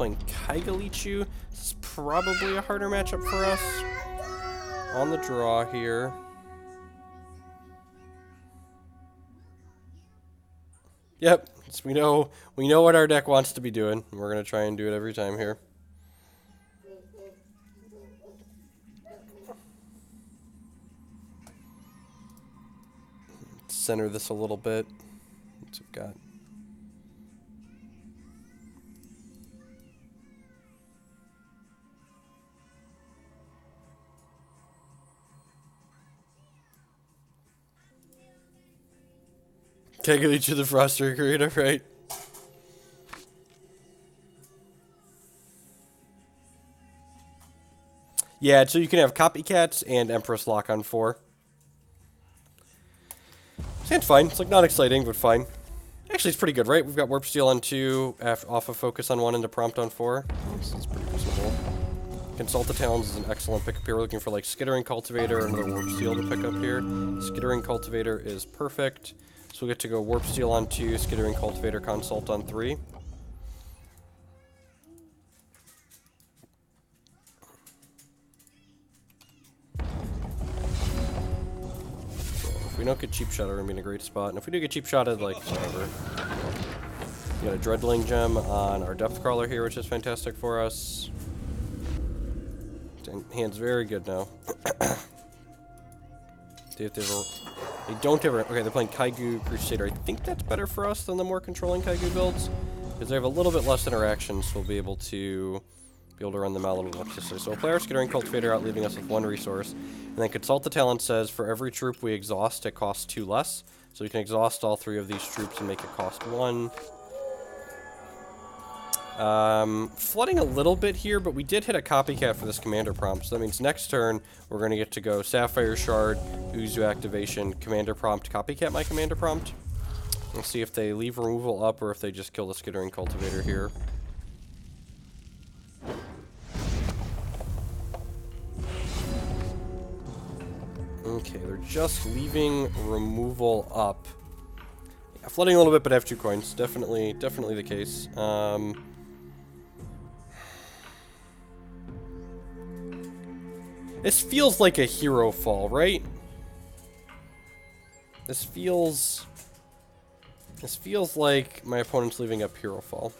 playing Kaigalichu. This is probably a harder matchup for us. On the draw here. Yep, so we know what our deck wants to be doing. We're gonna try and do it every time here. Center this a little bit. What's we've got? Kegalichu the Froster Creator, right? Yeah, so you can have Copycats and Empress lock on 4. Sounds fine. It's like not exciting, but fine. Actually, it's pretty good, right? We've got Warp Steel on 2, off of Focus on 1, and a Prompt on 4. That's pretty reasonable. Consult the Talons is an excellent pickup here. We're looking for like Skittering Cultivator and another Warp Steel to pick up here. Skittering Cultivator is perfect. So we get to go Warp Steel on 2, Skittering Cultivator, Consult on 3. If we don't get cheap shot, we're gonna be in a great spot. And if we do get cheap shotted, like, whatever. We got a Dreadling Gem on our Depth Crawler here, which is fantastic for us. Hand's very good now. They don't have a... Okay, they're playing Kaigu Crusader. I think that's better for us than the more controlling Kaigu builds. Because they have a little bit less interaction, so we'll be able to run them out a little more consistently. So we'll play our Skittering Cultivator out, leaving us with 1 resource. And then Consult the Talent says, for every troop we exhaust, it costs 2 less. So we can exhaust all 3 of these troops and make it cost 1. Flooding a little bit here, but we did hit a Copycat for this Commander Prompt. So that means next turn, we're going to get to go Sapphire Shard, Uzu Activation, Commander Prompt, Copycat my Commander Prompt. Let's see if they leave removal up or if they just kill the Skittering Cultivator here. Okay, they're just leaving removal up. Yeah, flooding a little bit, but have 2 coins. Definitely the case. This feels like a hero fall, right? This feels like my opponent's leaving up hero fall.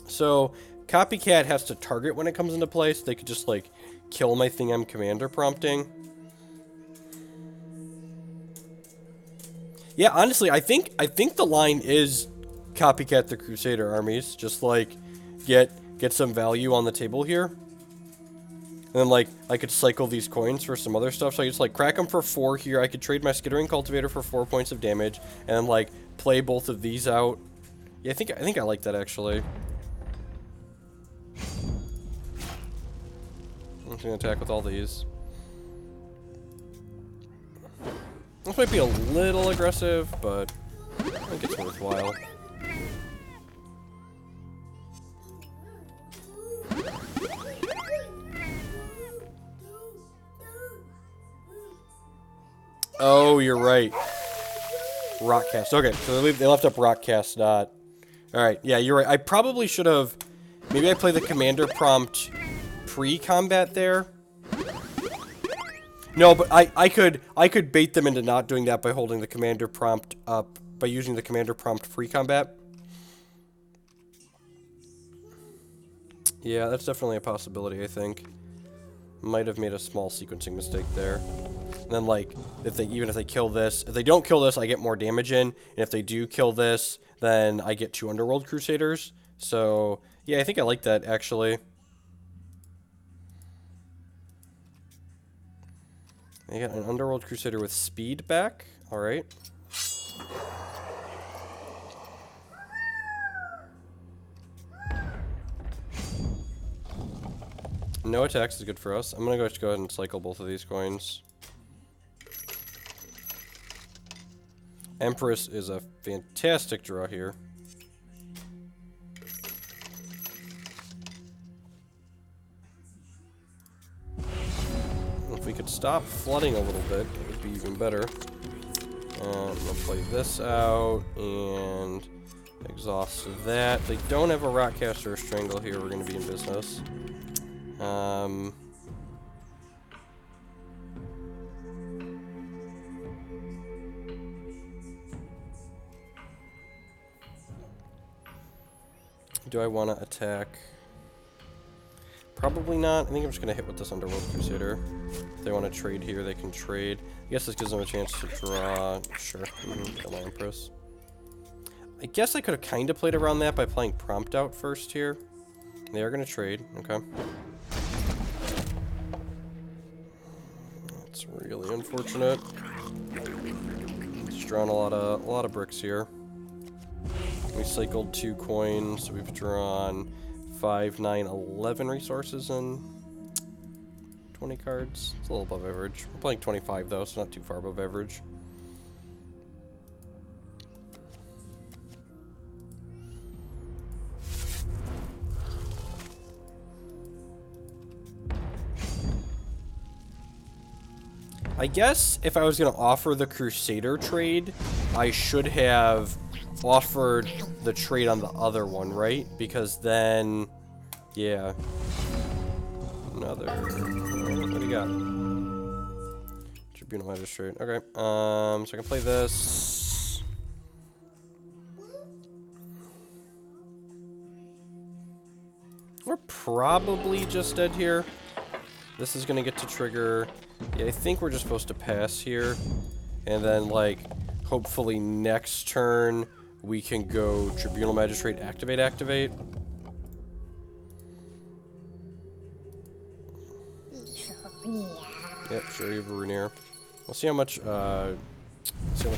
So, Copycat has to target when it comes into play, so they could just, like, kill my thing I'm commander prompting. Yeah, honestly, I think the line is Copycat the Crusader armies. Just, like, get some value on the table here. And then, like, I could cycle these coins for some other stuff. So I just, like, crack them for 4 here. I could trade my Skittering Cultivator for 4 points of damage. And then, like, play both of these out. Yeah, I think I like that, actually. I'm just gonna attack with all these. This might be a little aggressive, but I think it's worthwhile. Oh, you're right. Rockcast. Okay, so they left up Rockcast, not... Alright, yeah, you're right. I probably should have... Maybe I play the Commander Prompt pre-combat there. No, but I could bait them into not doing that by holding the Commander Prompt up, by using the Commander Prompt pre-combat. Yeah, that's definitely a possibility, I think. Might have made a small sequencing mistake there. And then, like, even if they kill this, if they don't kill this, I get more damage in. And if they do kill this, then I get 2 Underworld Crusaders. So, yeah, I think I like that, actually. I got an Underworld Crusader with speed back. Alright. No attacks is good for us. I'm gonna go ahead and cycle both of these coins. Empress is a fantastic draw here. If we could stop flooding a little bit, it would be even better. I'm gonna play this out and exhaust that. They don't have a Rockcaster or Strangle here. We're gonna be in business. Do I want to attack? Probably not. I think I'm just going to hit with this Underworld Crusader. If they want to trade here, they can trade. I guess this gives them a chance to draw. Sure. Kill my Empress. I guess I could have kind of played around that by playing Prompt out first here. They are going to trade. Okay. That's really unfortunate. Just drawing a lot of bricks here. We cycled 2 coins, so we've drawn 5, 9, 11 resources and 20 cards. It's a little above average. We're playing 25 though, so not too far above average. I guess if I was going to offer the Crusader trade, I should have offered the trade on the other one, right? Because then, yeah. Another. What do you got? Tribunal Magistrate. Okay. So I can play this. We're probably just dead here. This is gonna get to trigger. Yeah, I think we're just supposed to pass here, and then like hopefully next turn we can go Tribunal Magistrate, activate. Yep, sure, you have a Runeer. We'll see how much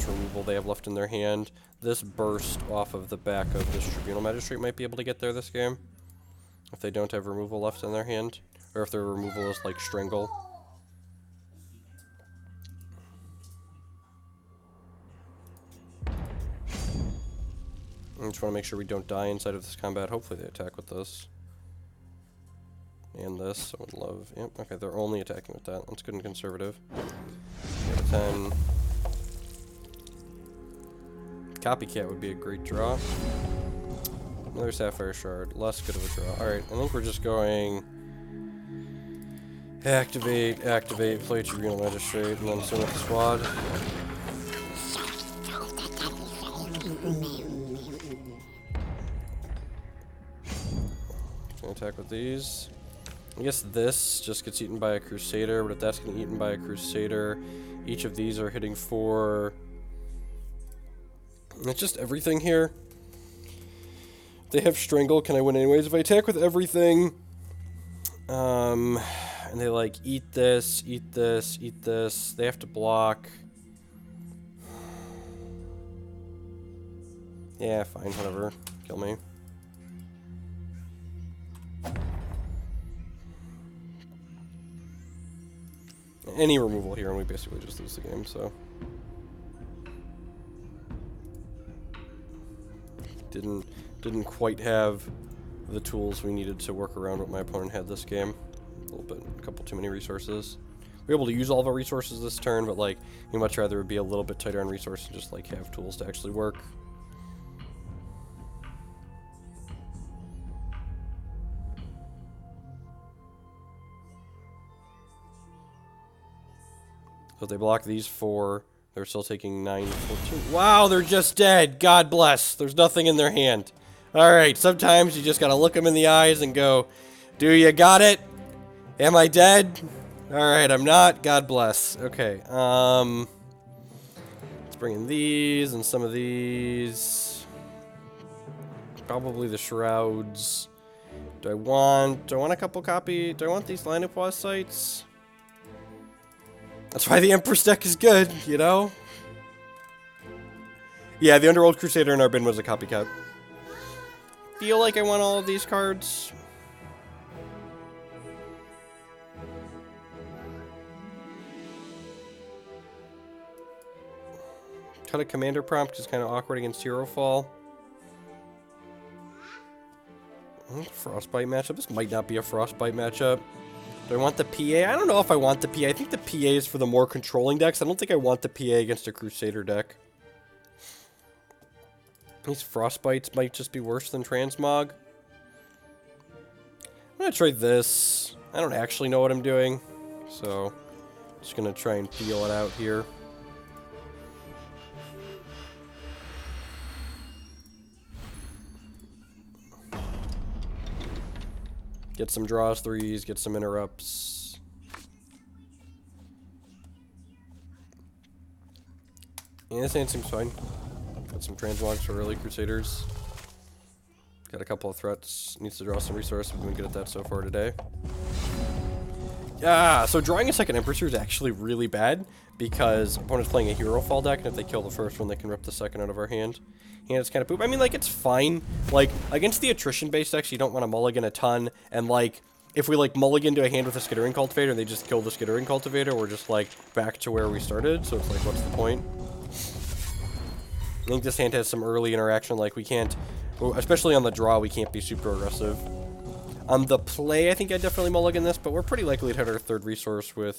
removal they have left in their hand. This burst off of the back of this Tribunal Magistrate might be able to get there this game. If they don't have removal left in their hand. Or if their removal is like Strangle. I just want to make sure we don't die inside of this combat. Hopefully they attack with this. And this. I would love... Yep, okay, they're only attacking with that. That's good and conservative. 10. Copycat would be a great draw. Another Sapphire Shard. Less good of a draw. Alright, I think we're just going... Activate, play Tribunal Magistrate, and then swing with the squad. Attack with these. I guess this just gets eaten by a Crusader, but if that's getting eaten by a Crusader, each of these are hitting for... It's just everything here. If they have Strangle, can I win anyways? If I attack with everything, and they like eat this, they have to block. Yeah, fine, whatever. Kill me. Any removal here and we basically just lose the game, so. Didn't quite have the tools we needed to work around what my opponent had this game. A couple too many resources. We were able to use all of our resources this turn, but like, we'd much rather be a little bit tighter on resources and just like have tools to actually work. So if they block these 4, they're still taking 9, 14. Wow, they're just dead. God bless. There's nothing in their hand. Alright, sometimes you just gotta look them in the eyes and go, do you got it? Am I dead? Alright, I'm not. God bless. Okay, let's bring in these and some of these. Probably the Shrouds. Do I want a couple copy? Do I want these line of pause sites? That's why the Empress deck is good, you know? Yeah, the Underworld Crusader in our bin was a copycat. Feel like I want all of these cards. Cut a commander prompt is kind of awkward against Hero Fall. Frostbite matchup. This might not be a Frostbite matchup. Do I want the PA? I don't know if I want the PA. I think the PA is for the more controlling decks. I don't think I want the PA against a Crusader deck. These Frostbites might just be worse than Transmog. I'm going to try this. I don't actually know what I'm doing, so I'm just going to try and feel it out here. Get some draws, threes, get some interrupts. Yeah, this hand seems fine. Got some transmogs for early Crusaders. Got a couple of threats. Needs to draw some resource. We've been good at that so far today. Yeah, so drawing a second Empress here is actually really bad because opponent's playing a hero fall deck, and if they kill the first one, they can rip the second out of our hand. And it's kind of poop. I mean, like, it's fine. Like, against the attrition-based decks, you don't want to mulligan a ton. And, like, if we, like, mulligan to a hand with a Skittering Cultivator and they just kill the Skittering Cultivator, we're just, like, back to where we started. So it's like, what's the point? I think this hand has some early interaction. Like, we can't, especially on the draw, we can't be super aggressive. On the play, I think I definitely mulligan this, but we're pretty likely to hit our third resource for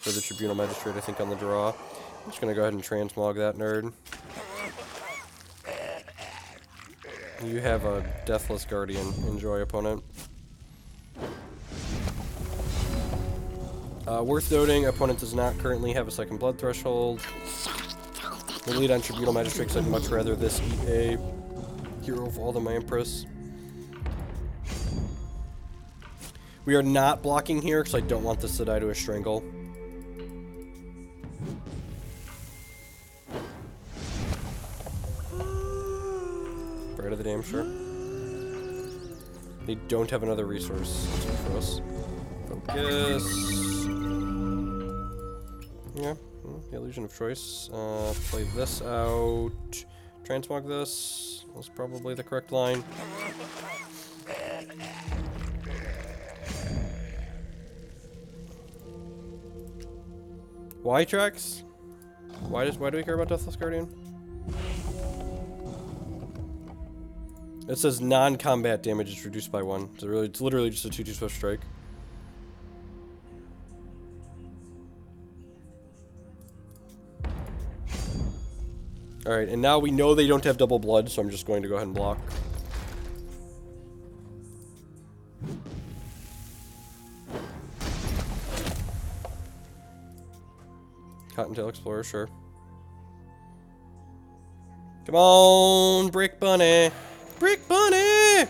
the Tribunal Magistrate, I think, on the draw. I'm just going to go ahead and transmog that nerd. You have a Deathless Guardian. Enjoy, opponent. Worth noting, opponent does not currently have a second blood threshold. The lead on Tribunal Magistrate, because I'd much rather this eat a hero fall than my Empress. We are not blocking here, because I don't want this to die to a Strangle. Right of the damn sure. They don't have another resource for us. Focus. Yeah, the illusion of choice. Play this out. Transmog this. That's probably the correct line. Why tracks? Why do we care about Deathless Guardian? It says non-combat damage is reduced by 1. So really, it's literally just a 2/2 swift strike. Alright, and now we know they don't have double blood, so I'm just going to go ahead and block. Cottontail Explorer, sure. Come on, Brick Bunny! Brick Bunny!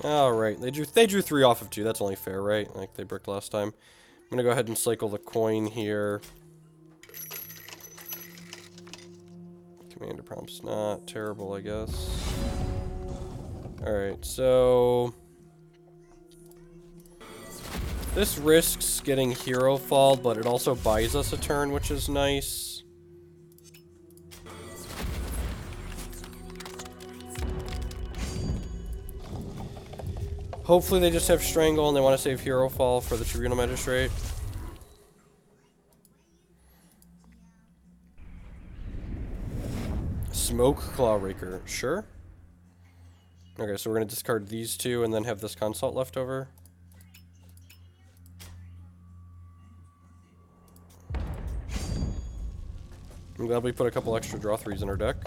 Alright, they drew 3 off of 2. That's only fair, right? Like they bricked last time. I'm gonna go ahead and cycle the coin here. Commander prompt's not terrible, I guess. Alright, so this risks getting hero fall, but it also buys us a turn, which is nice. Hopefully they just have Strangle and they want to save hero fall for the Tribunal Magistrate. Smoke Claw Raker, sure. Okay, so we're going to discard these 2 and then have this Consult left over. I'm glad we put a couple extra draw 3s in our deck.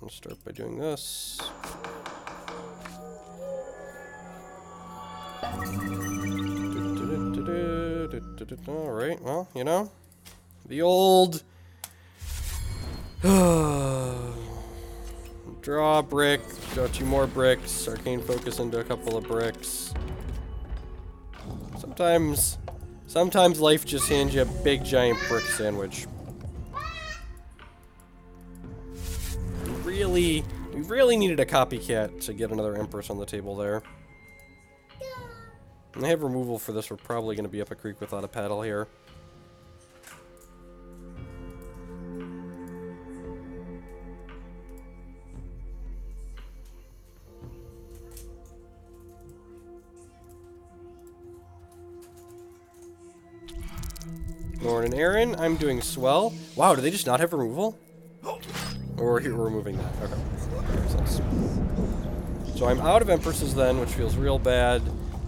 I'll start by doing this. Alright, well, you know, the old draw a brick, draw 2 more bricks, Arcane Focus into a couple of bricks. Sometimes life just hands you a big giant brick sandwich. We really needed a copycat to get another Empress on the table there. And they have removal for this. We're probably going to be up a creek without a paddle here. Lauren and Aaron, I'm doing swell. Wow, do they just not have removal? Or here we're removing that. Okay. That makes sense. So I'm out of Empresses then, which feels real bad.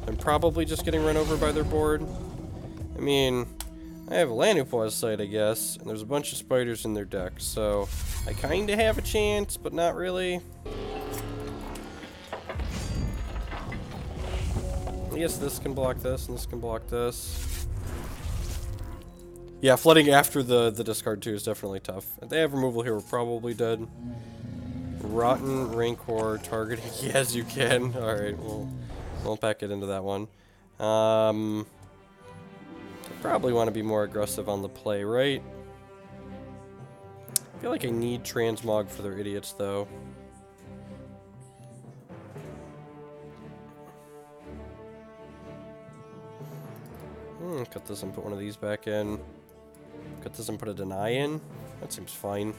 I'm probably just getting run over by their board. I mean, I have a Lanupaw's site, I guess, and there's a bunch of spiders in their deck, so I kind of have a chance, but not really. I guess this can block this, and this can block this. Yeah, flooding after the discard too is definitely tough. If they have removal here, we're probably dead. Rotten Rancor targeting. Yes, you can. Alright, we'll pack it into that one. I probably want to be more aggressive on the play, right? I feel like I need Transmog for their idiots, though. Cut this and put one of these back in. Cut this and put a deny in. That seems fine.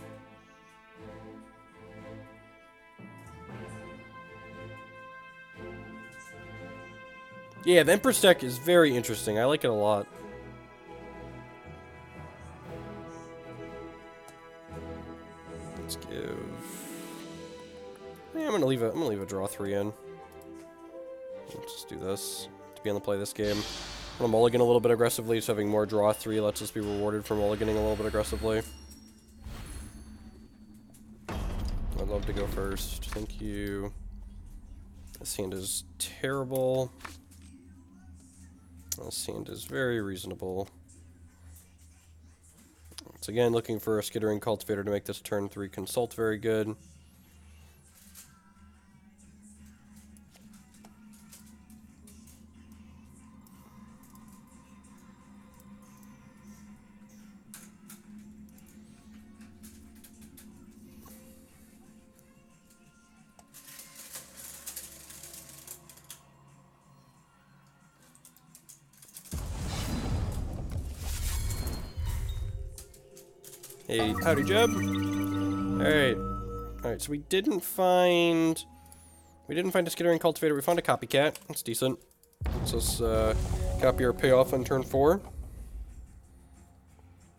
Yeah, the Empress deck is very interesting. I like it a lot. Let's give. Yeah, I'm gonna leave a draw 3 in. Let's just do this to be on the play this game. I'm gonna mulligan a little bit aggressively, so having more draw 3 lets us be rewarded for mulliganing a little bit aggressively. I'd love to go first. Thank you. This hand is terrible. This hand is very reasonable. Once again, looking for a Skittering Cultivator to make this turn 3 consult very good. Hey, howdy, Jeb. Alright, so we didn't find a Skittering Cultivator. We found a Copycat. That's decent. Let's just copy our payoff on turn 4.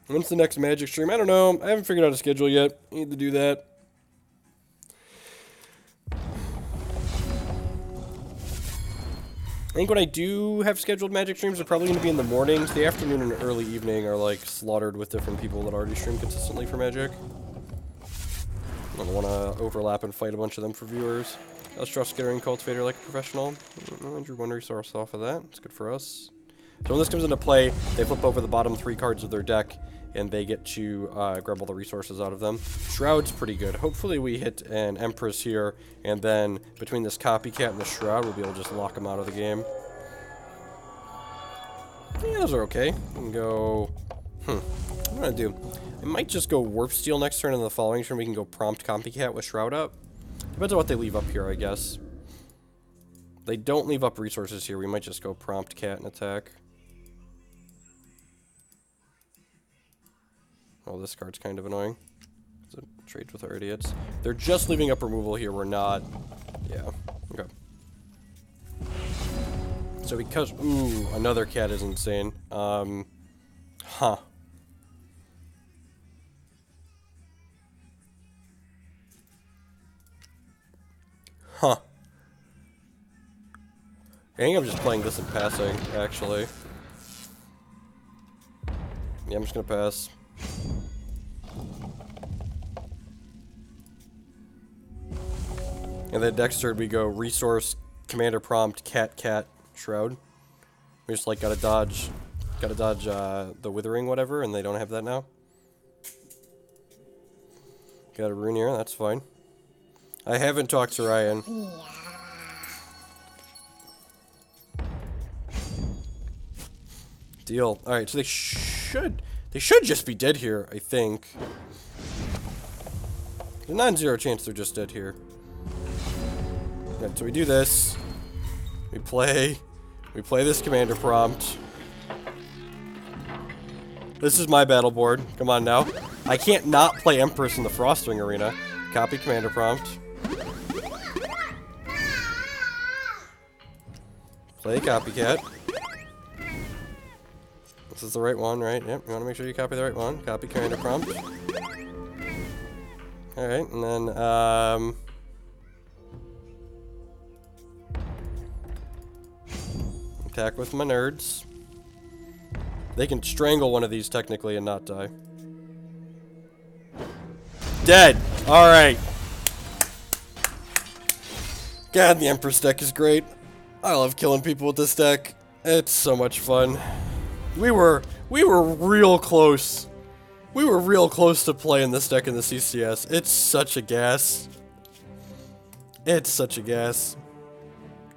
When's the next Magic stream? I don't know. I haven't figured out a schedule yet. I need to do that. I think when I do have scheduled Magic streams, they're probably going to be in the mornings. The afternoon and early evening are like slaughtered with different people that already stream consistently for Magic. I don't want to overlap and fight a bunch of them for viewers. Let's draw Skittering Cultivator like a professional. I drew one resource off of that. It's good for us. So when this comes into play, they flip over the bottom 3 cards of their deck, and they get to grab all the resources out of them. Shroud's pretty good. Hopefully we hit an Empress here, and then between this Copycat and the Shroud, we'll be able to just lock them out of the game. Yeah, those are okay. We can go... What am I going to do? I might just go Warp Steel next turn, and the following turn we can go Prompt Copycat with Shroud up. Depends on what they leave up here, I guess. They don't leave up resources here. We might just go Prompt Cat and attack. Oh, this card's kind of annoying. It trades with our idiots. They're just leaving up removal here. We're not. Yeah. Okay. So because... Ooh, another cat is insane. Huh. Huh. I think I'm just playing this and passing, actually. Yeah, I'm just gonna pass. And then next turn we go Resource, Commander Prompt, Cat, Shroud. We just like gotta dodge the Withering whatever, and they don't have that now. Got a Rune here, that's fine. I haven't talked to Ryan. Deal. Alright, so they should just be dead here, I think. There's a non-zero chance they're just dead here. Right, so we do this. We play this Commander Prompt. This is my battle board. Come on now. I can't not play Empress in the Frostwing Arena. Copy Commander Prompt. Play Copycat. This is the right one, right? Yep, you want to make sure you copy the right one. Copy Commander Prompt. Alright, and then, Attack with my nerds. They can strangle one of these technically and not die. Dead! Alright. God, the Empress deck is great. I love killing people with this deck. It's so much fun. We were real close. We were real close to playing this deck in the CCS. It's such a gas. It's such a gas.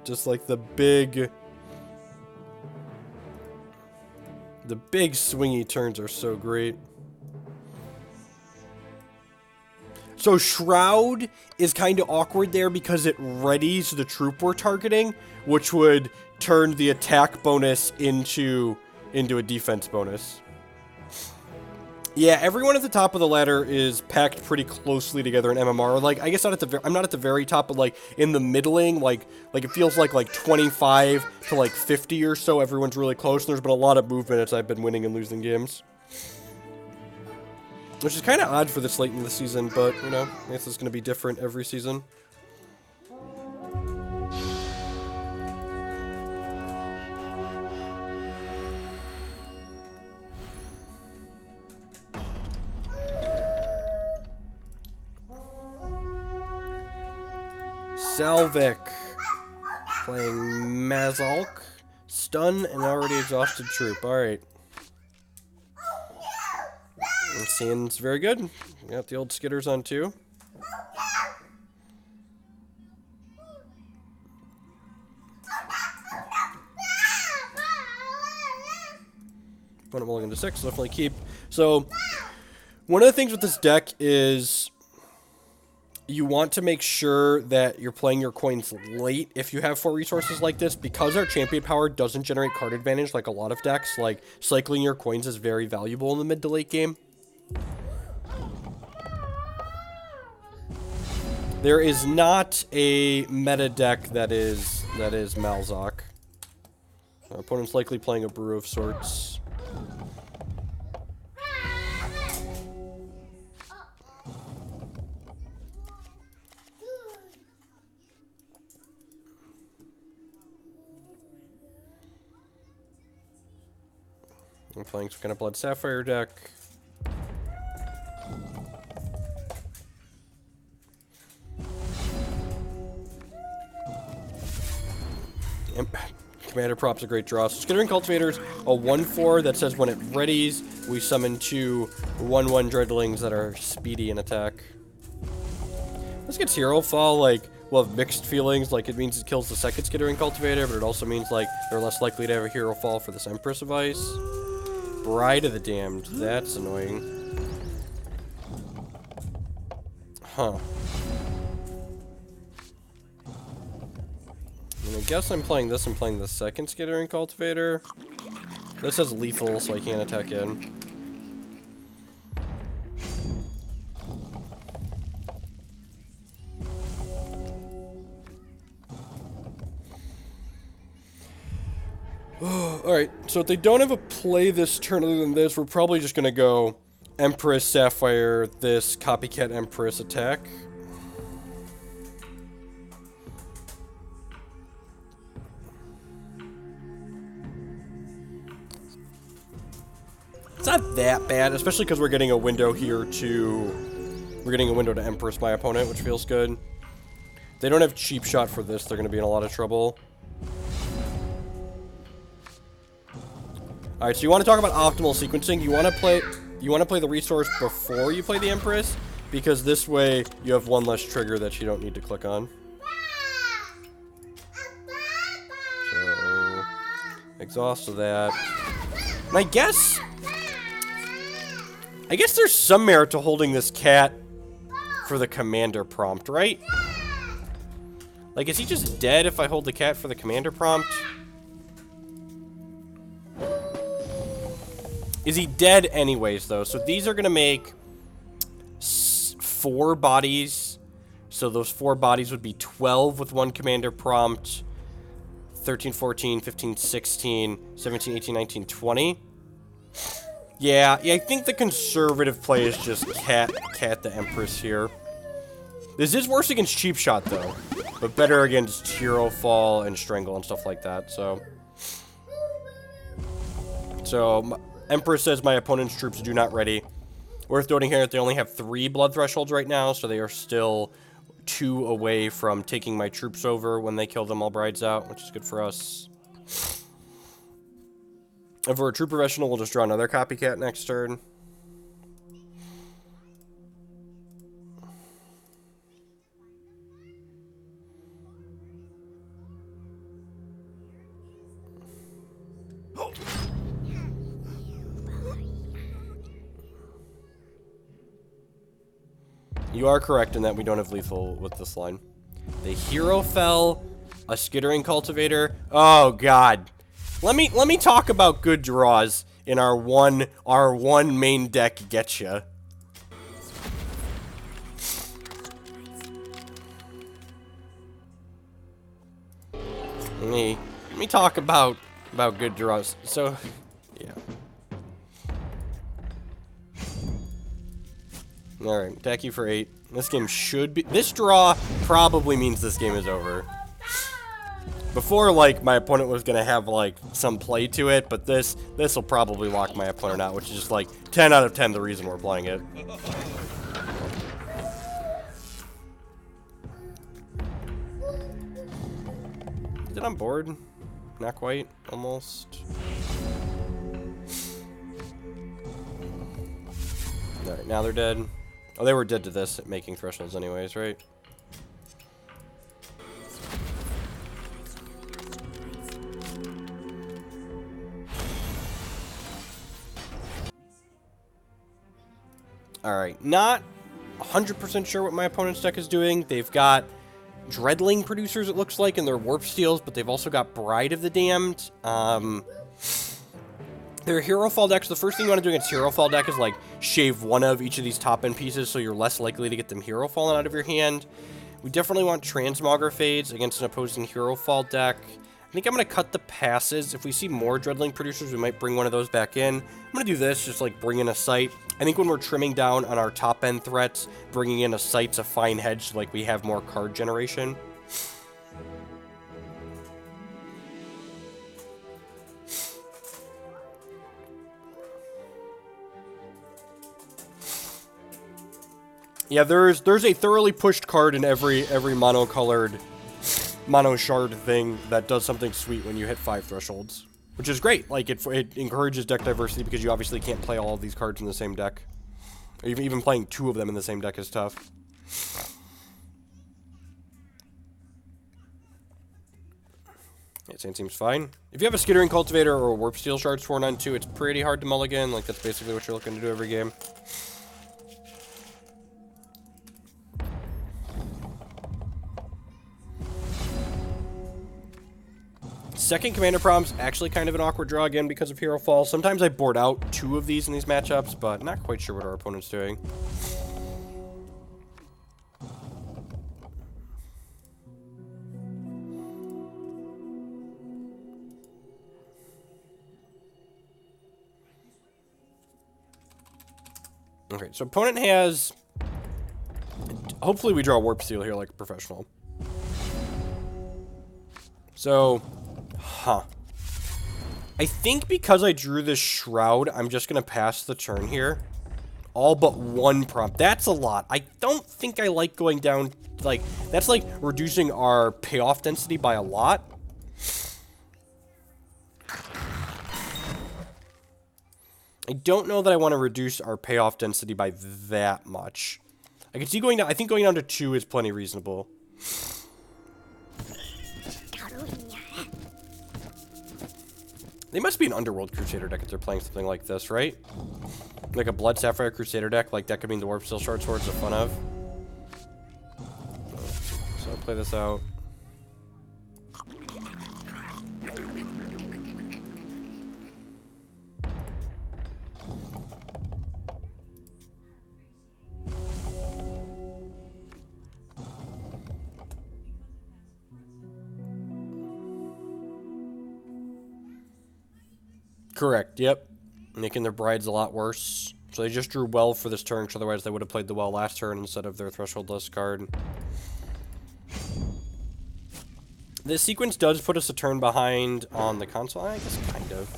Just like the big swingy turns are so great. So Shroud is kind of awkward there because it readies the troop we're targeting, which would turn the attack bonus into a defense bonus. Yeah, everyone at the top of the ladder is packed pretty closely together in MMR. Like, I guess not at the I'm not at the very top, but like in the middling, like it feels like 25 to like 50 or so. Everyone's really close. And there's been a lot of movement as I've been winning and losing games, which is kind of odd for this late in the season. But you know, I guess it's going to be different every season. Salvik playing Mazalk, stun and already exhausted troop. Alright. Seems very good. Got the old skitters on too. Opponent rolling into 6, definitely keep. So, one of the things with this deck is you want to make sure that you're playing your coins late if you have 4 resources like this, because our champion power doesn't generate card advantage like a lot of decks. Like, cycling your coins is very valuable in the mid to late game. There is not a meta deck that is Malzahk. Our opponent's likely playing a brew of sorts. I'm playing some kind of Blood Sapphire deck. Commander Prop's a great draw. So Skittering Cultivator's a 1/4 that says when it readies, we summon 2 1/1 Dreadlings that are speedy in attack. This gets Hero Fall, like, we'll have mixed feelings. Like, it means it kills the second Skittering Cultivator, but it also means, like, they're less likely to have a Hero Fall for this Empress of Ice. Bride of the Damned. That's annoying. Huh. I guess I'm playing this and playing the second Skittering Cultivator. This has lethal, so I can't attack in. Alright, so if they don't have a play this turn other than this, we're probably just gonna go Empress, Sapphire, this Copycat Empress attack. It's not that bad, especially because we're getting a window here to... We're getting a window to Empress my opponent, which feels good. They don't have cheap shot for this, they're going to be in a lot of trouble. Alright, so you want to talk about optimal sequencing. You want to play the resource before you play the Empress, because this way you have one less trigger that you don't need to click on. So, exhaust of that. And I guess there's some merit to holding this cat for the commander prompt, right? Like, is he just dead if I hold the cat for the commander prompt? Is he dead anyways, though? So these are going to make 4 bodies. So those 4 bodies would be 12 with 1 commander prompt. 13, 14, 15, 16, 17, 18, 19, 20. Yeah, I think the conservative play is just cat the Empress here. This is worse against cheap shot, though. But better against Hero Fall and Strangle and stuff like that, so... So, Empress says my opponent's troops do not ready. Worth noting here that they only have 3 blood thresholds right now, so they are still 2 away from taking my troops over when they kill them all brides out, which is good for us. If we're a true professional, we'll just draw another copycat next turn. You are correct in that we don't have lethal with this line. The hero fell, a skittering cultivator. Oh god. Let me talk about good draws in our one main deck getcha. Let me talk about good draws. So yeah. Alright, attack you for 8. This game should be... This draw probably means this game is over. Before, like, my opponent was going to have, like, some play to it, but this will probably lock my opponent out, which is just, like, 10 out of 10 the reason we're playing it. Is it on board? Not quite. Almost. Alright, now they're dead. Oh, they were dead to this, making thresholds anyways, right? Alright, not 100% sure what my opponent's deck is doing. They've got Dreadling producers, it looks like, in their Warp Steels, but they've also got Bride of the Damned. Their Hero Fall decks, the first thing you want to do against Hero Fall deck is, like, shave one of each of these top-end pieces so you're less likely to get them Hero Fallen out of your hand. We definitely want Transmographates against an opposing Hero Fall deck. I think I'm going to cut the passes. If we see more Dreadling producers, we might bring one of those back in. I'm going to do this, just, like, bring in a Sight. I think when we're trimming down on our top-end threats, bringing in a Sight's a fine hedge so, like, we have more card generation. Yeah, there's a thoroughly pushed card in every mono-colored, mono-shard thing that does something sweet when you hit 5 thresholds. Which is great. Like, it encourages deck diversity because you obviously can't play all of these cards in the same deck. Or even playing 2 of them in the same deck is tough. Yeah, Sand seems fine. If you have a Skittering Cultivator or a Warp Steel Shard sworn on 2, it's pretty hard to mulligan. Like, that's basically what you're looking to do every game. Second Commander Prom's actually kind of an awkward draw again because of Hero Fall. Sometimes I board out 2 of these in these matchups, but not quite sure what our opponent's doing. Okay, so opponent has... Hopefully we draw Warp Steel here like a professional. So... Huh. I think because I drew this Shroud, I'm just going to pass the turn here. All but 1 prompt. That's a lot. I don't think I like going down, like, that's like reducing our payoff density by a lot. I don't know that I want to reduce our payoff density by that much. I can see going down, I think going down to 2 is plenty reasonable. They must be an Underworld Crusader deck if they're playing something like this, right? Like a Blood Sapphire Crusader deck, like that could mean the Warp Steel Shard Sword's a fun of. So I'll play this out. Correct, yep. Making their brides a lot worse. So they just drew well for this turn, because otherwise they would have played the well last turn instead of their thresholdless card. This sequence does put us a turn behind on the console, I guess, kind of.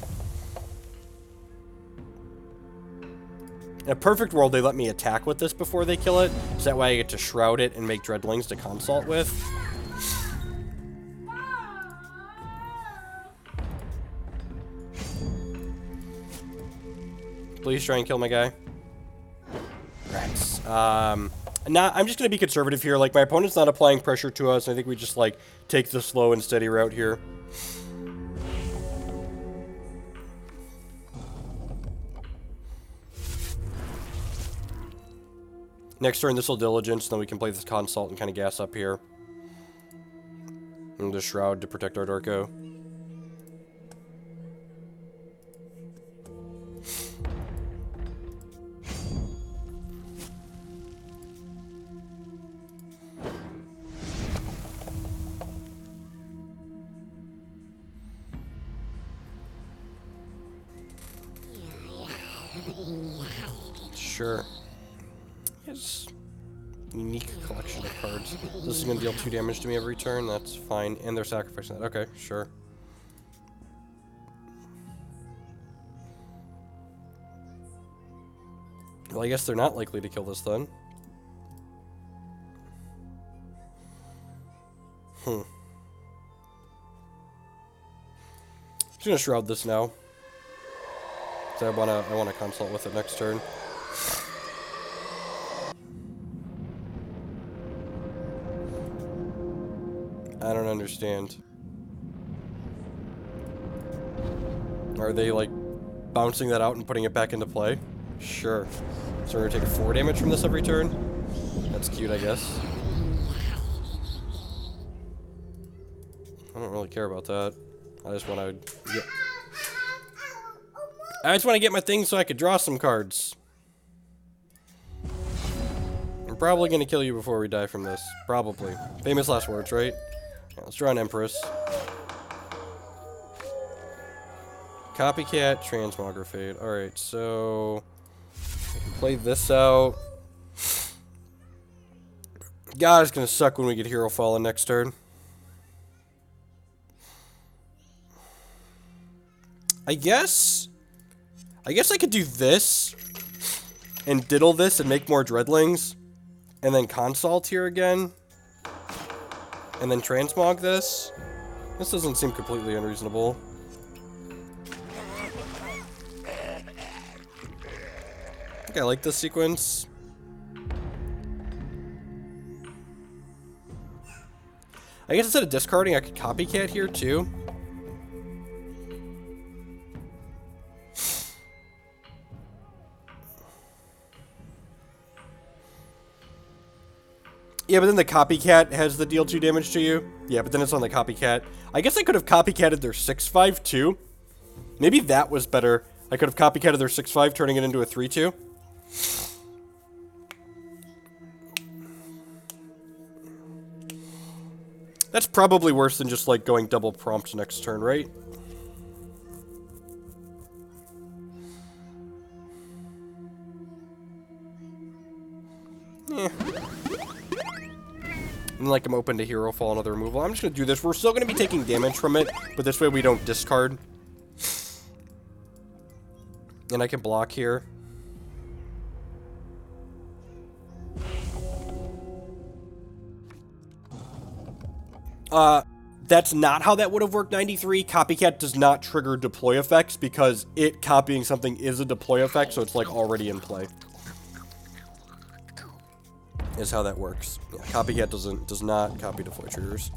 In a perfect world, they let me attack with this before they kill it, so that way I get to shroud it and make dreadlings to consult with. Please try and kill my guy. Rats. I'm just going to be conservative here. Like, my opponent's not applying pressure to us. I think we just, like, take the slow and steady route here. Next turn, this will diligence, then we can play this consult and kind of gas up here. And the shroud to protect our Darko. Sure. Yes. Unique collection of cards. This is going to deal 2 damage to me every turn. That's fine. And they're sacrificing that. Okay, sure. Well, I guess they're not likely to kill this then. I'm just going to shroud this now. So I wanna consult with it next turn. I don't understand. Are they like bouncing that out and putting it back into play? Sure. So we're gonna take 4 damage from this every turn? That's cute, I guess. I don't really care about that. I just wanna get... I just want to get my thing so I could draw some cards. I'm probably going to kill you before we die from this. Probably. Famous last words, right? Yeah, let's draw an Empress. Copycat, Transmogrifade. Alright, so... I can play this out. God, it's going to suck when we get Hero Fallen next turn. I guess I could do this and diddle this and make more dreadlings and then consult here again and then transmog this. This doesn't seem completely unreasonable. I think I like this sequence. I guess instead of discarding, I could copycat here too. Yeah, but then the copycat has the deal 2 damage to you. Yeah, but then it's on the copycat. I guess I could have copycatted their 6/5 too. Maybe that was better. I could have copycatted their 6/5, turning it into a 3/2. That's probably worse than just like going double prompt next turn, right? Yeah. And like I'm open to Hero Fall and other removal. I'm just gonna do this. We're still gonna be taking damage from it, but this way we don't discard. And I can block here. That's not how that would have worked, 93. Copycat does not trigger deploy effects because it copying something is a deploy effect, so it's like already in play. Is how that works. Yeah, copycat does not copy deploy triggers.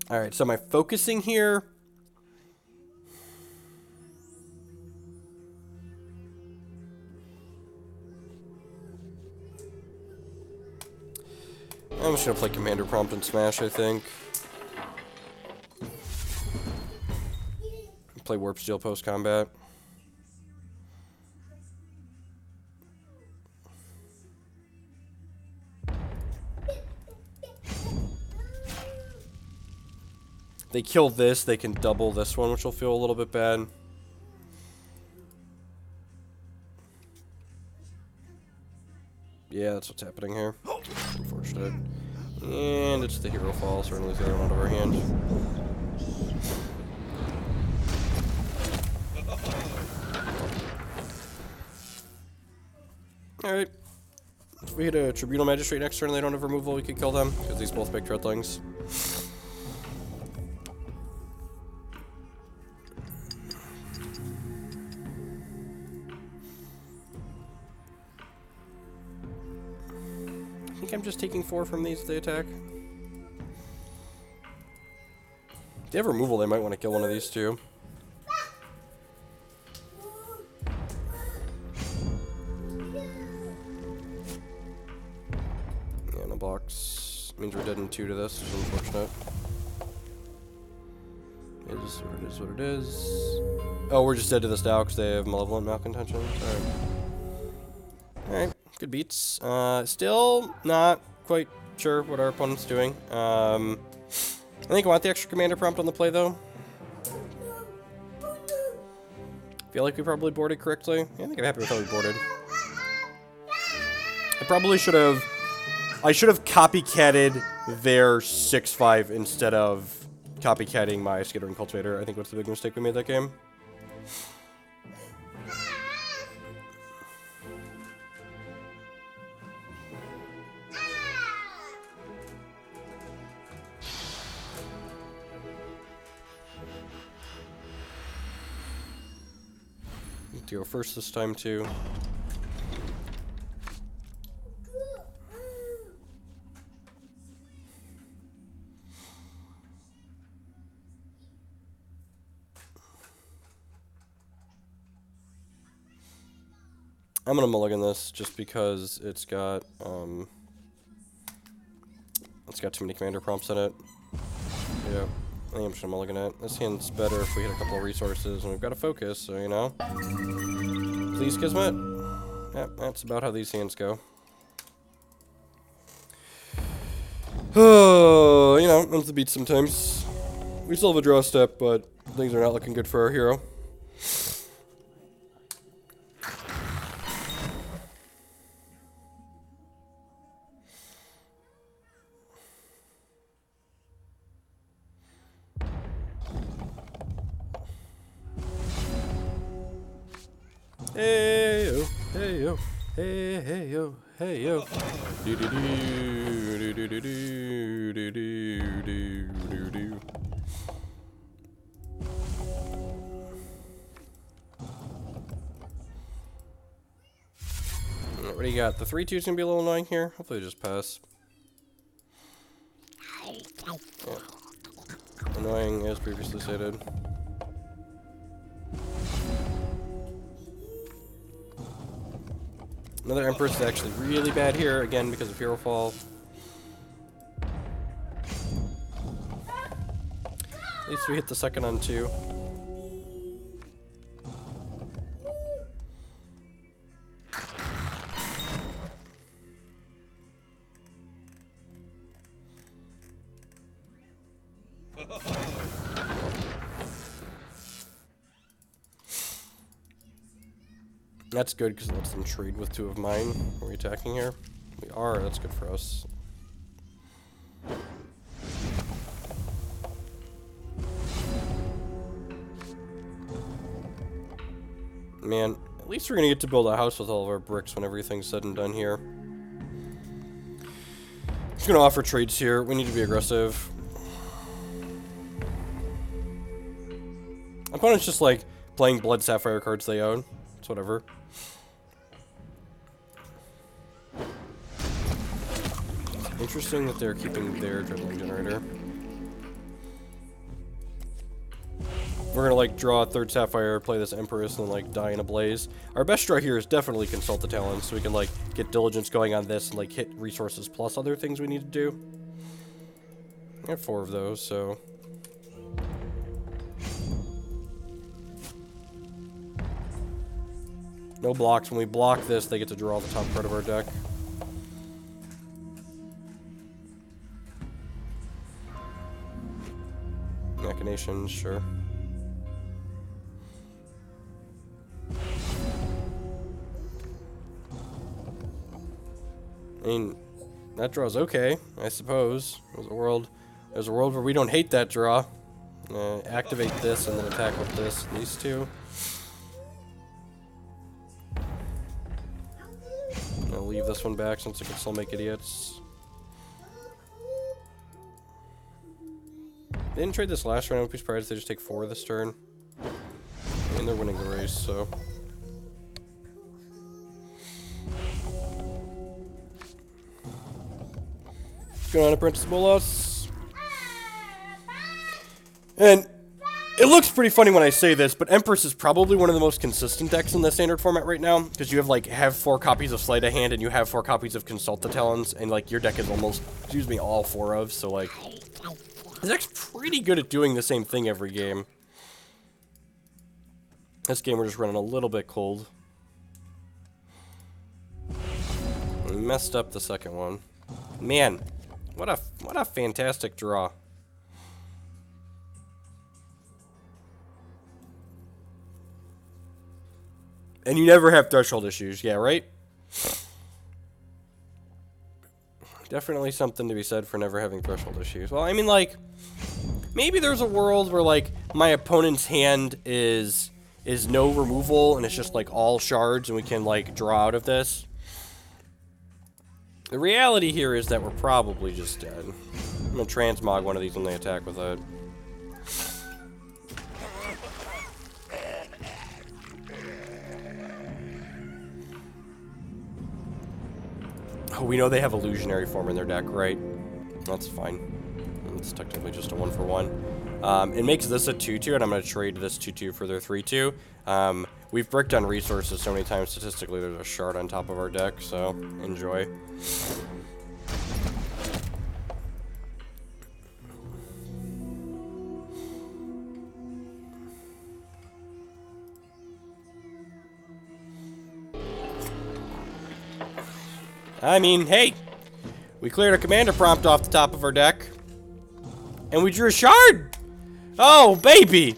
Alright, so am I focusing here? I'm just gonna play Commander Prompt and Smash, I think. Play Warp Steel post-combat. They kill this, they can double this one, which will feel a little bit bad. Yeah, that's what's happening here. Unfortunate. And it's the hero fall, so we're gonna lose the other one out of our hand. Alright. If we hit a Tribunal Magistrate next turn and they don't have removal, we could kill them, because these both make Dreadlings. I think I'm just taking 4 from these if they attack. If they have removal, they might want to kill one of these too. Yeah, no blocks. Means we're dead in 2 to this, which is unfortunate. It is what it is what it is. Oh, we're just dead to this now because they have Malevolent Malcontentions. Alright. Alright, good beats. Still not quite sure what our opponent's doing. I think I want the extra commander prompt on the play, though. Feel like we probably boarded correctly. Yeah, I think I'm happy with how we boarded. I probably should have... I should have copycatted their 6-5 instead of copycatting my Skittering Cultivator. I think that's the big mistake we made that game. To go first this time too. I'm gonna mulligan this just because it's got too many commander prompts in it. Yeah. I think I'm just gonna mulligan it. This hand's better if we hit a couple of resources, and we've got a focus, so you know. Please, Kismet. Yep, that's about how these hands go. Oh, you know, that's the beat sometimes. We still have a draw step, but things are not looking good for our hero. Hey yo, hey yo, hey yo, hey yo. Do do do do do do do do do do. What do you got? The 3/2's gonna be a little annoying here. Hopefully, they just pass. Yeah. Annoying as previously stated. Another Empress is actually really bad here, again, because of Hero Fall. At least we hit the second on 2. That's good because it lets them trade with 2 of mine. Are we attacking here? We are, that's good for us. Man, at least we're gonna get to build a house with all of our bricks when everything's said and done here. Just gonna offer trades here. We need to be aggressive. Opponent's just like playing Blood Sapphire cards they own. It's whatever. Interesting that they're keeping their Dreadling Generator. We're gonna like draw a 3rd Sapphire, play this Empress, and like die in a blaze. Our best draw here is definitely Consult the Talents, so we can like get Diligence going on this and like hit resources plus other things we need to do. I have 4 of those, so. No blocks. When we block this, they get to draw the top card of our deck. Machinations, sure. I mean, that draw's okay, I suppose. There's a world where we don't hate that draw. Activate this and then attack with this. These two. I'll leave this one back since it can still make idiots. They didn't trade this last round. I would be surprised if they just take 4 this turn. And they're winning the race, so. What's going on, Apprentice Bolas? And it looks pretty funny when I say this, but Empress is probably one of the most consistent decks in the standard format right now, because you have 4 copies of Sleight of Hand and you have 4 copies of Consult the Talons, and like your deck is almost, all 4 of, so like, this deck's pretty good at doing the same thing every game. This game we're just running a little bit cold. We messed up the second one. Man, what a fantastic draw. And you never have threshold issues, yeah, right? Definitely something to be said for never having threshold issues. Well, I mean, like, maybe there's a world where, like, my opponent's hand is no removal, and it's just, like, all shards, and we can, like, draw out of this. The reality here is that we're probably just dead. I'm gonna transmog one of these when they attack with it. Oh, we know they have illusionary form in their deck, right? That's fine. It's technically just a 1-for-1. It makes this a 2-2, and I'm going to trade this 2-2 for their 3-2. We've bricked on resources so many times statistically there's a shard on top of our deck, so enjoy. I mean, hey, we cleared a commander prompt off the top of our deck, and we drew a shard! Oh, baby!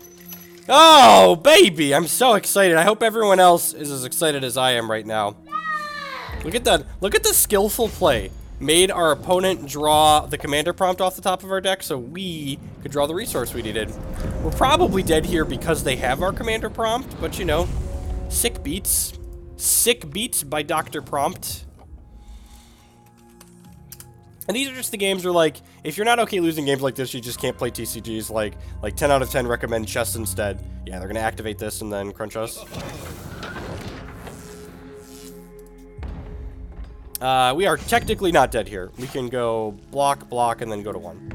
Oh, baby! I'm so excited. I hope everyone else is as excited as I am right now. Look at that. Look at the skillful play. Made our opponent draw the commander prompt off the top of our deck so we could draw the resource we needed. We're probably dead here because they have our commander prompt, but you know, sick beats. Sick beats by Dr. Prompt. And these are just the games where, like, if you're not okay losing games like this, you just can't play TCGs. Like 10 out of 10 recommend chess instead. Yeah, they're gonna activate this and then crunch us. We are technically not dead here. We can go block, block, and then go to 1.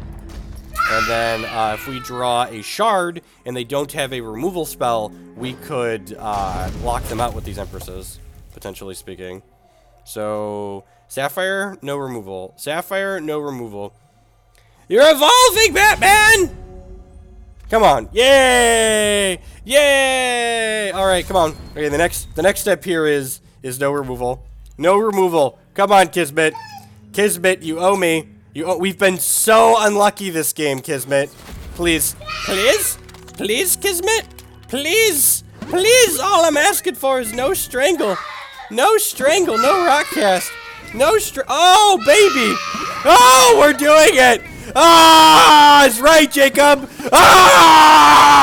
And then if we draw a shard and they don't have a removal spell, we could lock them out with these Empresses, potentially speaking. So, Sapphire, no removal. Sapphire, no removal. You're evolving, Batman! Come on. Yay! Yay! Alright, come on. Okay, the next step here is no removal. No removal. Come on, Kismet. Kismet, you owe me. We've been so unlucky this game, Kismet. Please. Please? Please, Kismet? Please? Please, all I'm asking for is no strangle. No strangle, no rock cast. No oh, baby! Oh, we're doing it! Ah, it's right, Jacob! Ah!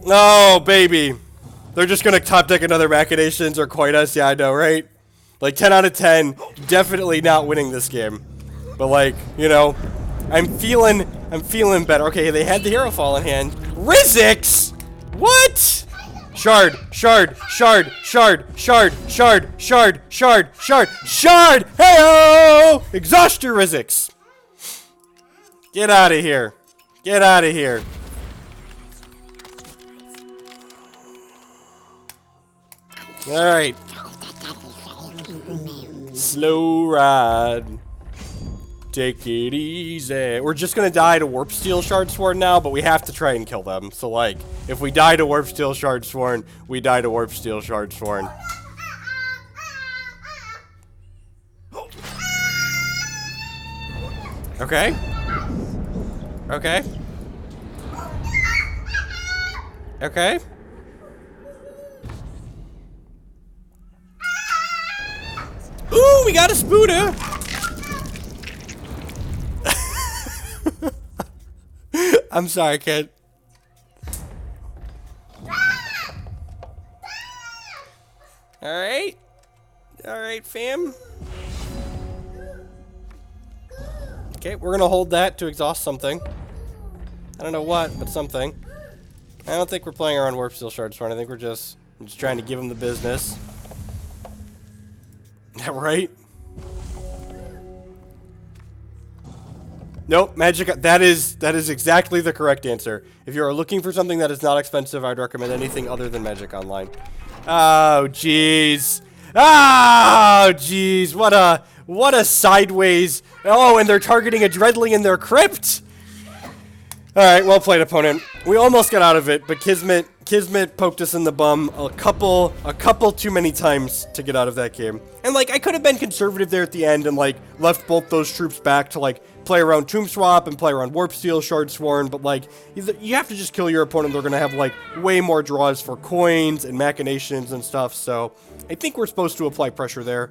Oh, baby. They're just gonna top deck another Machinations or Coitus. Yeah, I know, right? Like, 10 out of 10. Definitely not winning this game. But, like, you know, I'm feeling better. Okay, they had the Hero Fall in hand. Rizix! What? Shard, shard, shard, shard, shard, shard, shard, shard, shard, shard! Hey-oh! Exhaust your Rizix! Get out of here. Get out of here. Alright. Slow ride. Take it easy. We're just gonna die to Warp Steel Shard Sworn now, but we have to try and kill them. So, like, if we die to Warp Steel Shard Sworn, we die to Warp Steel Shard Sworn. Okay. Okay. Okay. Woo! We got a Spuda! I'm sorry, kid. Alright. Alright, fam. Okay, we're gonna hold that to exhaust something. I don't know what, but something. I don't think we're playing around Warp Steel Shards for it. I think we're just trying to give him the business. Right? Nope, magic. That is exactly the correct answer. If you are looking for something that is not expensive, I'd recommend anything other than Magic Online. Oh, jeez. Oh, jeez. What a sideways. Oh, and they're targeting a Dreadling in their crypt. All right, well played, opponent. We almost got out of it, but Kismet poked us in the bum a couple too many times to get out of that game. And like, I could have been conservative there at the end and like left both those troops back to like play around Tomb Swap and play around Warp Steel, Shard Sworn, but like, you have to just kill your opponent. They're gonna have like way more draws for coins and machinations and stuff. So I think we're supposed to apply pressure there.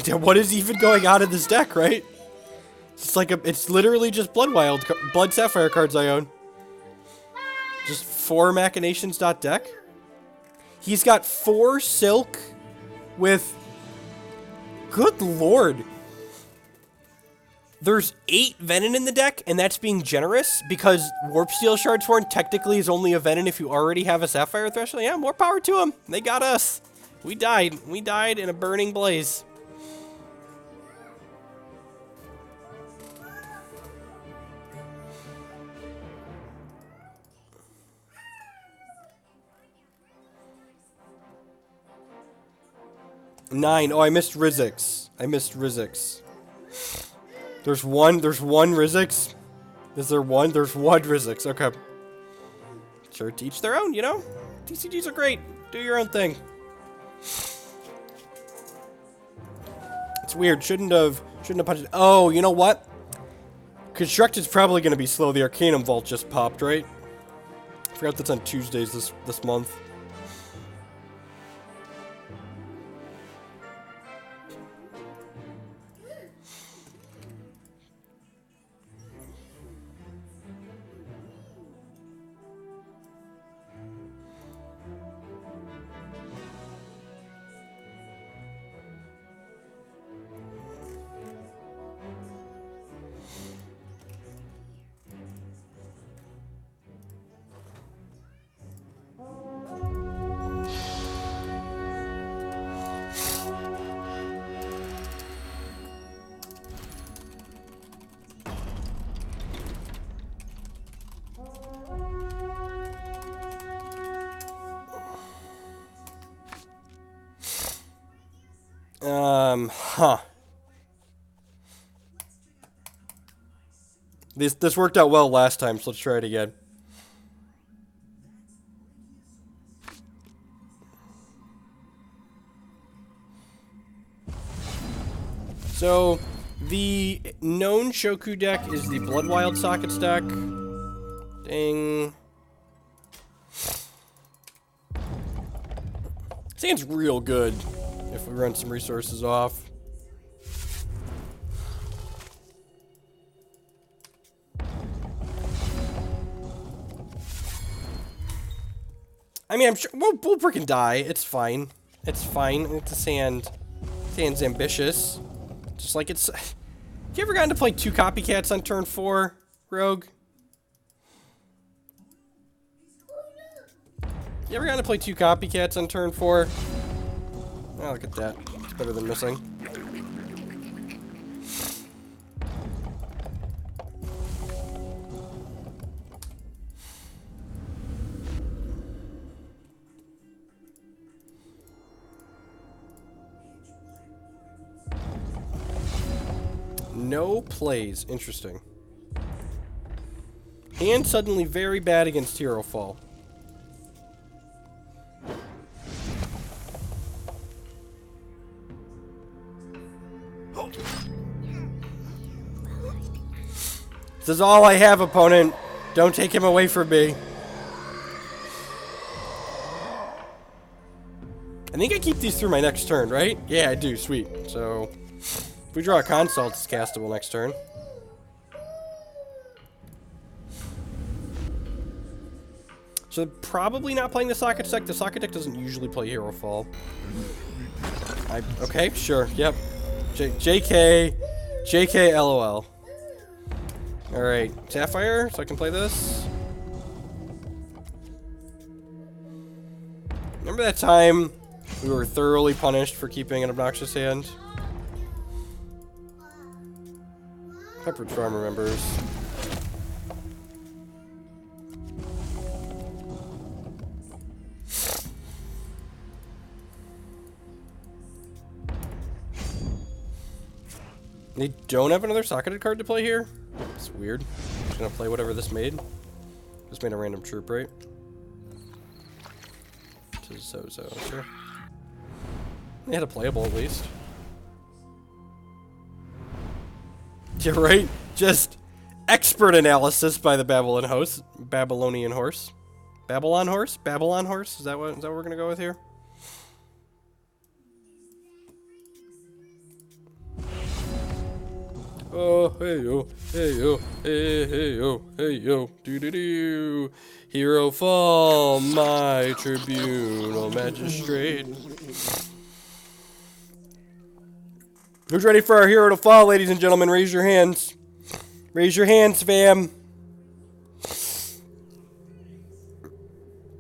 What is even going on in this deck, right? It's like it's literally just Blood Sapphire cards I own. Just 4 machinations deck. He's got 4 silk with, good lord. There's 8 Venom in the deck, and that's being generous because Warp Steel Shard Sworn technically is only a Venom if you already have a Sapphire Threshold. Yeah, more power to them. They got us. We died. We died in a burning blaze. Nine. Oh, I missed Rizix. There's one Rizix. Is there one? There's one Rizix. Okay. Sure, to each their own, you know? TCGs are great. Do your own thing. It's weird. Shouldn't have punched it. Oh, you know what? Construct is probably going to be slow. The Arcanum Vault just popped, right? I forgot that's on Tuesdays this month. Huh. This worked out well last time, so let's try it again. So, the known Shoku deck is the Blood Wild Sockets deck. Ding. Seems real good if we run some resources off. I mean, I'm sure we'll freaking die. It's fine. It's fine. It's a sand. Sand's ambitious. Just like it's. You ever gotten to play 2 copycats on turn 4, Rogue? You ever gotten to play 2 copycats on turn 4? Oh, look at that. It's better than missing. No plays. Interesting. Hand suddenly very bad against Hero Fall. This is all I have, opponent. Don't take him away from me. I think I keep these through my next turn, right? Yeah, I do. Sweet. So, if we draw a consult, it's castable next turn. So, probably not playing the Socket deck. The Socket deck doesn't usually play Hero Fall. Okay, sure. Yep. JK, LOL. Alright, Sapphire, so I can play this. Remember that time we were thoroughly punished for keeping an obnoxious hand? Peppered Farm remembers. They don't have another socketed card to play here? It's weird. I'm just gonna play whatever this made. This made a random troop, right? To Zozo, sure. They had a playable at least. Yeah, right? Just expert analysis by the Babylonian horse. Babylon horse? Babylon horse? Is that what we're gonna go with here? Oh, hey yo, hey yo, hey yo, hey yo, doo doo doo. Hero Fall, my tribunal magistrate. Who's ready for our hero to fall, ladies and gentlemen? Raise your hands. Raise your hands, fam.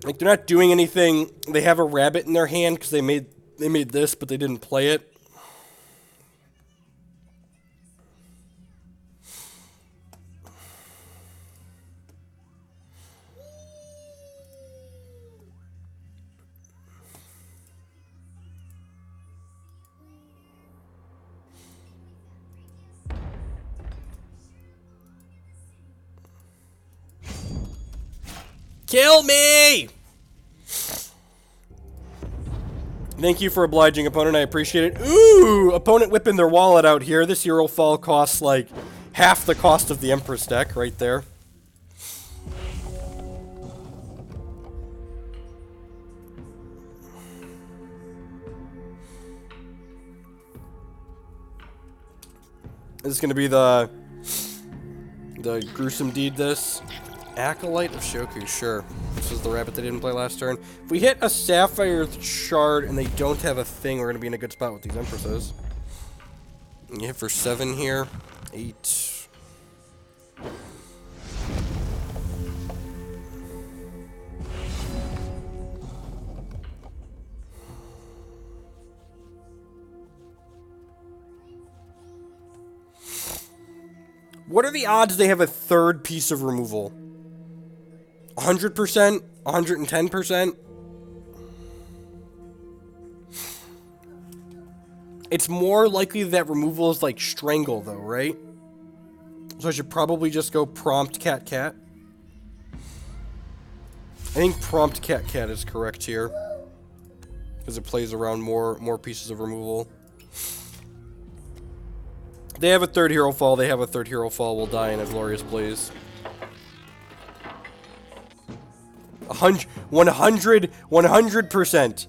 Like, they're not doing anything. They have a rabbit in their hand because they made this, but they didn't play it. Kill me! Thank you for obliging, opponent. I appreciate it. Ooh! Opponent whipping their wallet out here. This Hero Fall costs like half the cost of the Empress deck right there. This is going to be the gruesome deed this. Acolyte of Shoku, sure. This is the rabbit they didn't play last turn. If we hit a Sapphire Shard and they don't have a thing, we're going to be in a good spot with these Empresses. You hit for 7 here. 8. What are the odds they have a third piece of removal? 100%? 110%? It's more likely that removal is like Strangle, though, right? So I should probably just go Prompt Cat Cat. I think Prompt Cat Cat is correct here. Because it plays around more pieces of removal. They have a third Hero Fall. They have a third Hero Fall. We'll die in a glorious blaze. 100%.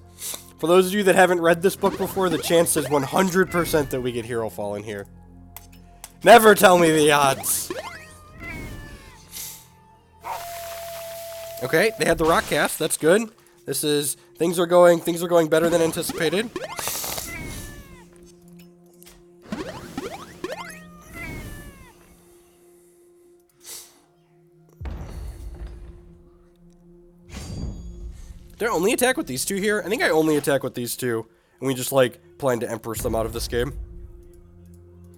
For those of you that haven't read this book before, the chance is 100% that we get Hero Fall in here. Never tell me the odds. Okay, they had the Rock Cast. That's good. Things are going better than anticipated. Did I only attack with these two here? I think I only attack with these two. And we just, like, plan to Empress them out of this game.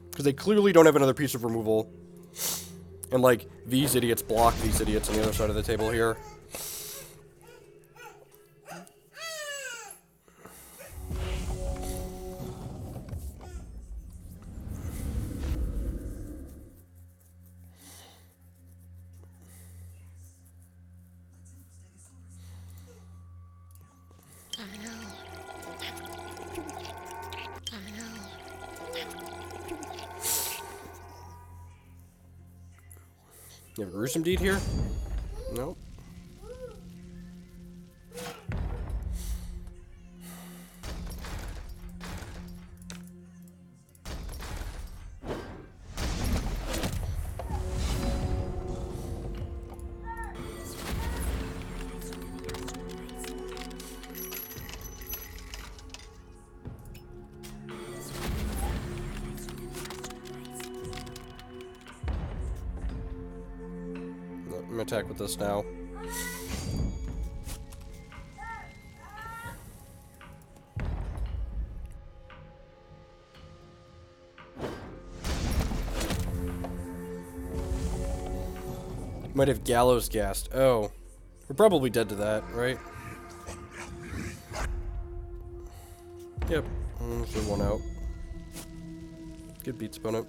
Because they clearly don't have another piece of removal. And, like, these idiots block these idiots on the other side of the table here. You have a gruesome deed here? Nope. I'm gonna attack with this now. Might have gallows gassed. Oh. We're probably dead to that, right? Yep. So one out. Good beats opponent.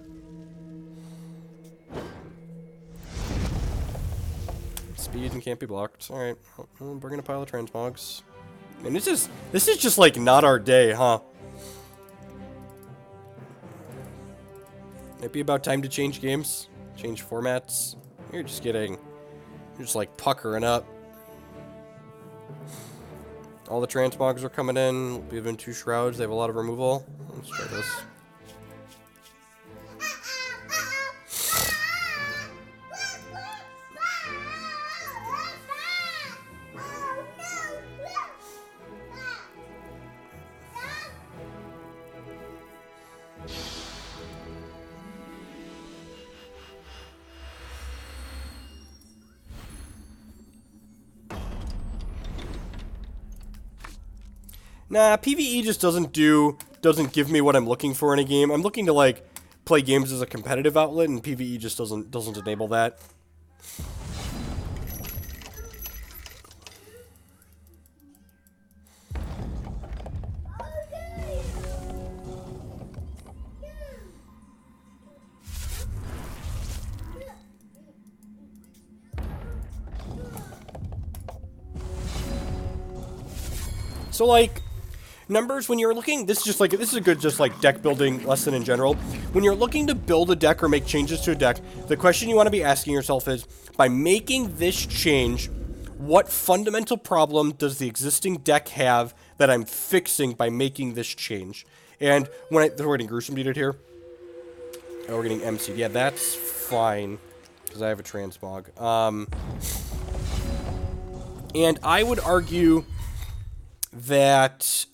Speed and can't be blocked. Alright. Bring in a pile of transmogs. And this is just like not our day, huh? Might be about time to change games. Change formats. You're just like puckering up. All the transmogs are coming in. We have in 2 shrouds. They have a lot of removal. Let's try this. Nah, PvE just doesn't give me what I'm looking for in a game. I'm looking to like play games as a competitive outlet, and PvE just doesn't enable that. So like numbers, when you're looking, this is a good just like deck building lesson in general. When you're looking to build a deck or make changes to a deck, the question you want to be asking yourself is, by making this change, what fundamental problem does the existing deck have that I'm fixing by making this change? And we're getting gruesome deeded here. Oh, we're getting MC'd. Yeah, that's fine, because I have a transmog. And I would argue that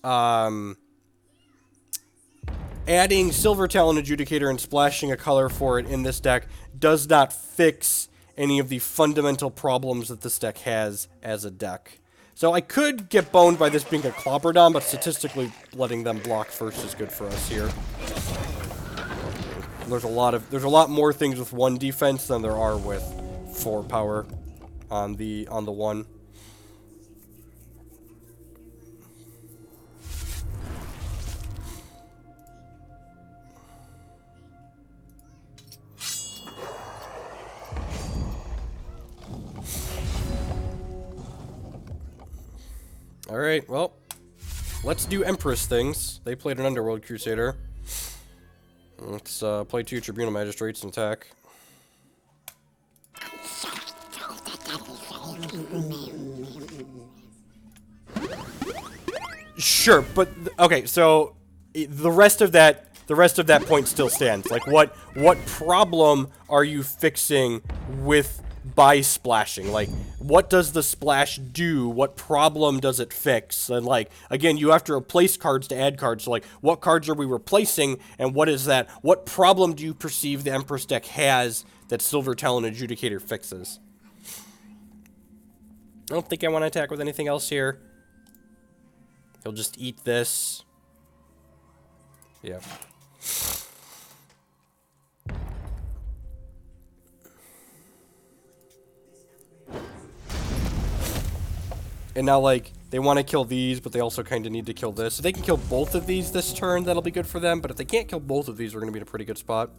adding Silver Talon Adjudicator and splashing a color for it in this deck does not fix any of the fundamental problems that this deck has as a deck. So I could get boned by this being a Clobberdom, but statistically letting them block first is good for us here. There's a lot more things with 1 defense than there are with 4 power on the 1. Alright, well, let's do Empress things. They played an Underworld Crusader. Let's play 2 Tribunal Magistrates and attack. Sure, but okay, so the rest of that point still stands. Like, what problem are you fixing by splashing? Like, what does the splash do? What problem does it fix? And like, again, you have to replace cards to add cards. So like, what cards are we replacing, and what is that? What problem do you perceive the Empress deck has that Silver Talon Adjudicator fixes? I don't think I want to attack with anything else here. He'll just eat this. Yeah. And now, like, they want to kill these, but they also kind of need to kill this. So they can kill both of these this turn, that'll be good for them. But if they can't kill both of these, we're going to be in a pretty good spot.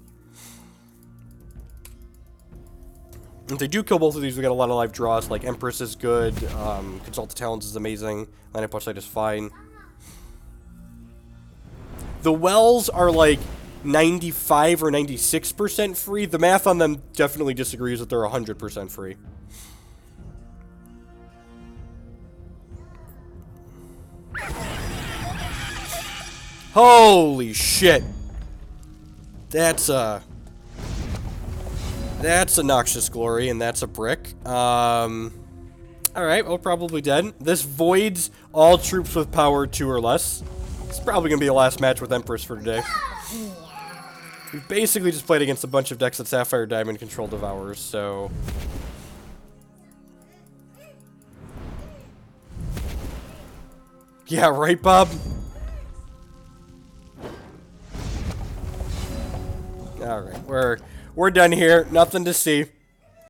If they do kill both of these, we got a lot of live draws. Like, Empress is good, Consult the Talons is amazing, Line of Sight is fine. The Wells are, like, 95 or 96% free. The math on them definitely disagrees that they're 100% free. Holy shit. That's a Noxious Glory, and that's a brick. Alright, well, probably dead. This voids all troops with power 2 or less. It's probably going to be the last match with Empress for today. We've basically just played against a bunch of decks that Sapphire Diamond control Devours, so... Yeah, right, Bob? Alright, we're done here. Nothing to see.